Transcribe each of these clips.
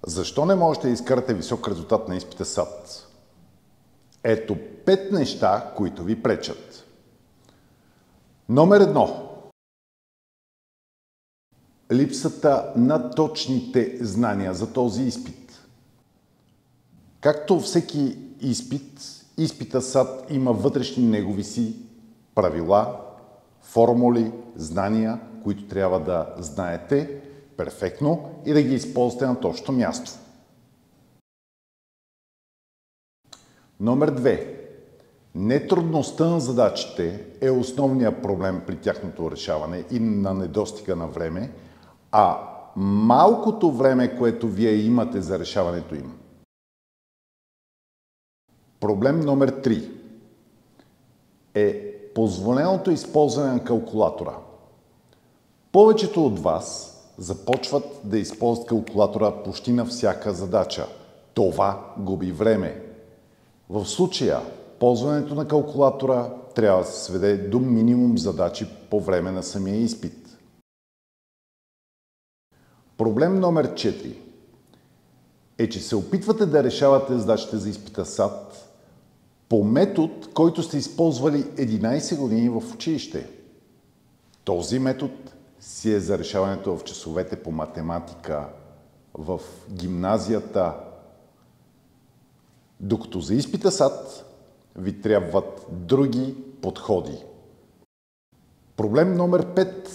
Защо не можете да изкарате висок резултат на изпита САТ? Ето 5 неща, които ви пречат. Номер 1. Липсата на точните знания за този изпит. Както всеки изпит, изпита САТ има вътрешни негови си правила, формули, знания, които трябва да знаете перфектно и да ги използвате на точното място. Номер 2. Нетрудността на задачите е основният проблем при тяхното решаване и на недостига на време, а малкото време, което вие имате за решаването им. Проблем номер 3 е позволеното използване на калкулатора. Повечето от вас започват да използват калкулатора почти на всяка задача. Това губи време. В случая, ползването на калкулатора трябва да се сведе до минимум задачи по време на самия изпит. Проблем номер 4 е, че се опитвате да решавате задачите за изпита САТ по метод, който сте използвали 11 години в училище. Този метод си е за решаването в часовете по математика в гимназията, докато за изпита САТ ви трябват други подходи. Проблем номер 5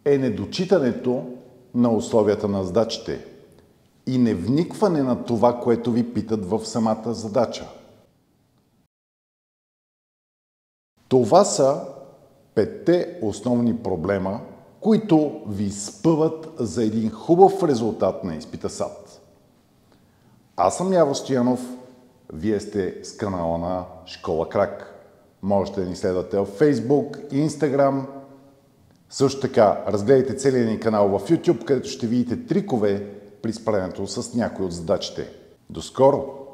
е недочитането на условията на задачите и невникване на това, което ви питат в самата задача. Това са 5 основни проблема, които ви спъват за един хубав резултат на изпита САТ. Аз съм Яво Стоянов, вие сте с канала на Школа Крак. Можете да ни следвате в Facebook, Instagram. Също така, разгледайте целия ни канал в YouTube, където ще видите трикове при справянето с някои от задачите. До скоро!